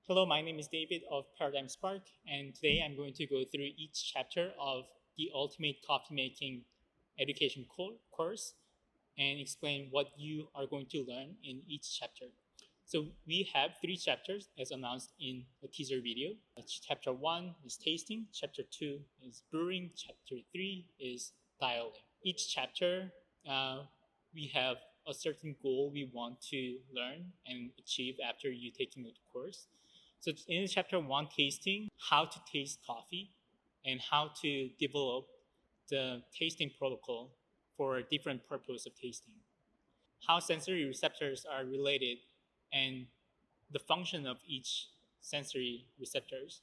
Hello, my name is David of Paradigm Spark, and today I'm going to go through each chapter of the Ultimate Coffee Making Education course and explain what you are going to learn in each chapter. So we have three chapters as announced in the teaser video. Chapter 1 is tasting, chapter 2 is brewing, chapter 3 is dialing. Each chapter, we have a certain goal we want to learn and achieve after you taking the course. So in chapter 1, tasting, how to taste coffee and how to develop the tasting protocol for a different purpose of tasting, how sensory receptors are related and the function of each sensory receptors,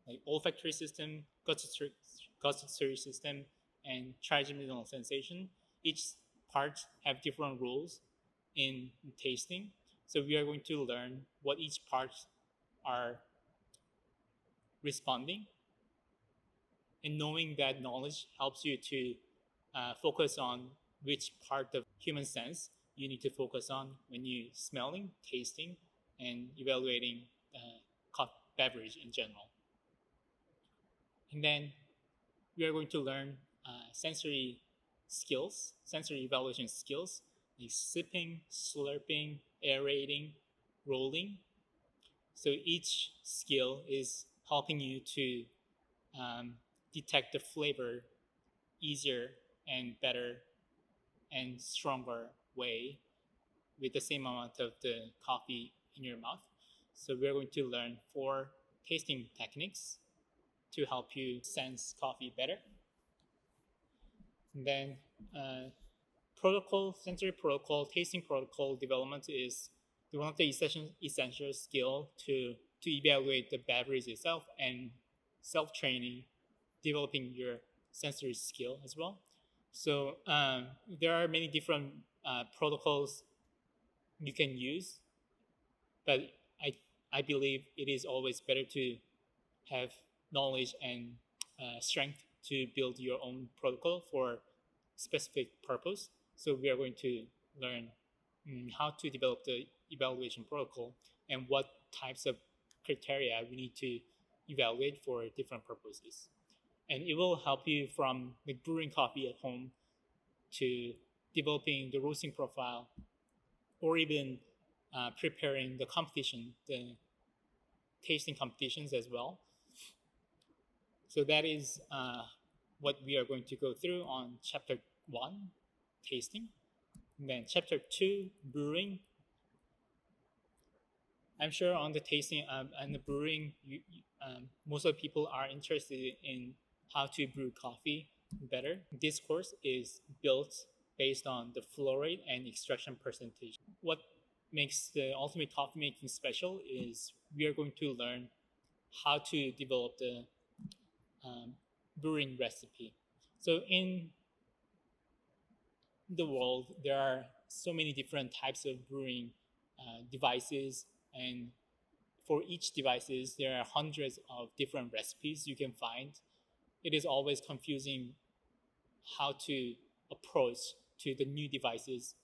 like olfactory system, gustatory system, and trigeminal sensation. Each part have different roles in tasting. So we are going to learn what each part are responding, and knowing that knowledge helps you to focus on which part of human sense you need to focus on when you smelling, tasting, and evaluating beverage in general. And then we are going to learn sensory skills, sensory evaluation skills, like sipping, slurping, aerating, rolling. So each skill is helping you to detect the flavor easier and better and stronger way with the same amount of the coffee in your mouth. So we're going to learn 4 tasting techniques to help you sense coffee better. And then sensory protocol, tasting protocol development is one of the essential skill to evaluate the beverage itself and self-training, developing your sensory skill as well. So there are many different protocols you can use, but I believe it is always better to have knowledge and strength to build your own protocol for specific purpose. So we are going to learn how to develop the evaluation protocol and what types of criteria we need to evaluate for different purposes. And it will help you from like brewing coffee at home to developing the roasting profile, or even preparing the competition, the tasting competitions as well. So that is what we are going to go through on chapter 1, tasting. And then chapter 2, brewing. I'm sure on the tasting and the brewing, most of the people are interested in how to brew coffee better. This course is built based on the flow rate and extraction percentage. What makes the ultimate coffee making special is we are going to learn how to develop the brewing recipe. So in the world, there are so many different types of brewing devices, and for each devices, there are hundreds of different recipes you can find. It is always confusing how to approach to the new devices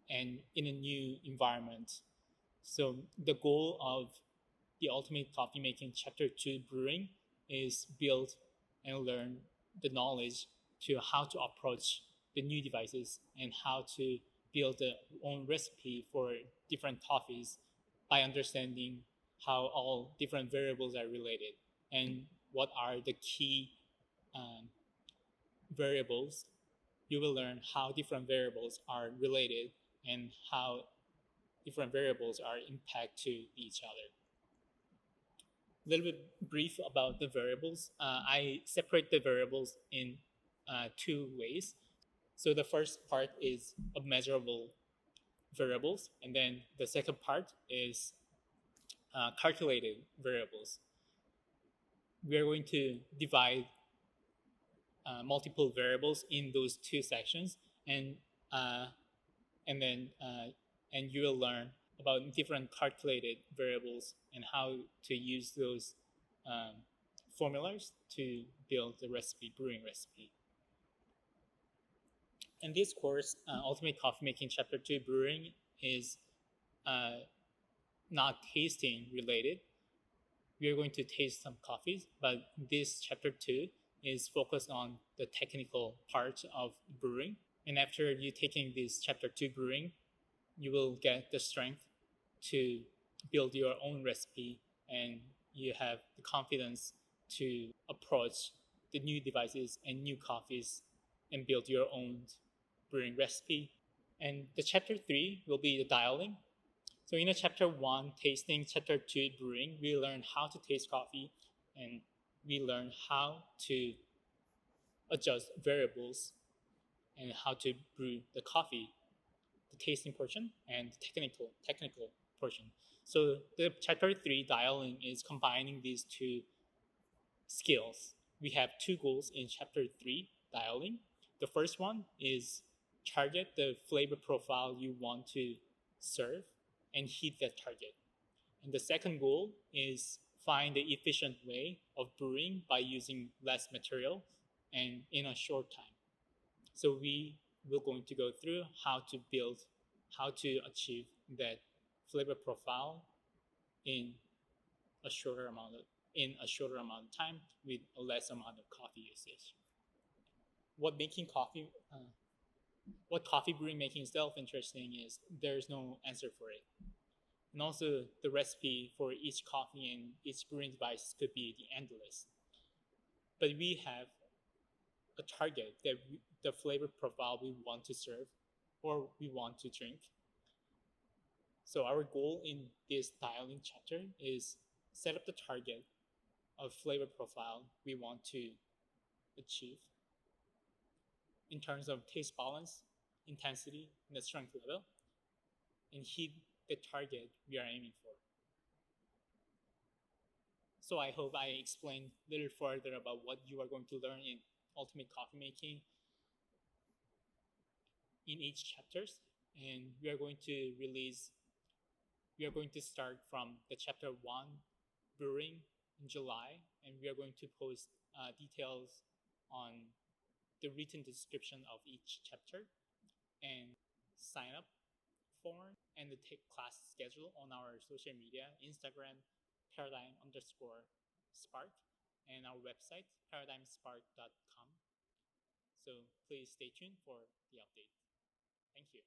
and in a new environment. So the goal of the Ultimate Coffee Making Chapter 2 Brewing is build and learn the knowledge to how to approach the new devices and how to build their own recipe for different coffees by understanding how all different variables are related and what are the key um, variables. You will learn how different variables are related and how different variables are impact to each other. A little bit brief about the variables. I separate the variables in 2 ways. So the first part is of measurable variables, and then the second part is calculated variables. We are going to divide multiple variables in those 2 sections, and uh, and then and you will learn about different calculated variables and how to use those um, formulas to build the recipe, brewing recipe. And this course, Ultimate Coffee Making Chapter 2 Brewing, is uh, not tasting related. We are going to taste some coffees, but this chapter 2 is focused on the technical part of brewing. And after you taking this chapter 2 brewing, you will get the strength to build your own recipe, and you have the confidence to approach the new devices and new coffees and build your own brewing recipe. And the chapter 3 will be the dialing. So in a chapter 1 tasting, chapter 2 brewing, we learn how to taste coffee, and we learn how to adjust variables and how to brew the coffee, the tasting portion and the technical portion. So the chapter 3 dialing is combining these two skills. We have two goals in chapter 3 dialing. The first one is target the flavor profile you want to serve and hit that target. And the second goal is find the efficient way of brewing by using less material and in a short time. So we will going to go through how to achieve that flavor profile in a shorter amount of time with a less amount of coffee usage. What making coffee, what coffee brewing making itself interesting is there's no answer for it, and also the recipe for each coffee and each brewing device could be the endless. But we have a target that the flavor profile we want to serve or we want to drink. So our goal in this dialing chapter is set up the target of flavor profile we want to achieve in terms of taste balance, intensity, and the strength level, and hit the target we are aiming for. So I hope I explained a little further about what you are going to learn in Ultimate Coffee Making in each chapters, and we are going to start from the chapter 1 brewing in July, and we are going to post details on the written description of each chapter and sign up form and the take class schedule on our social media, Instagram, paradigm_spark, and our website, paradigmspark.com. So please stay tuned for the update. Thank you.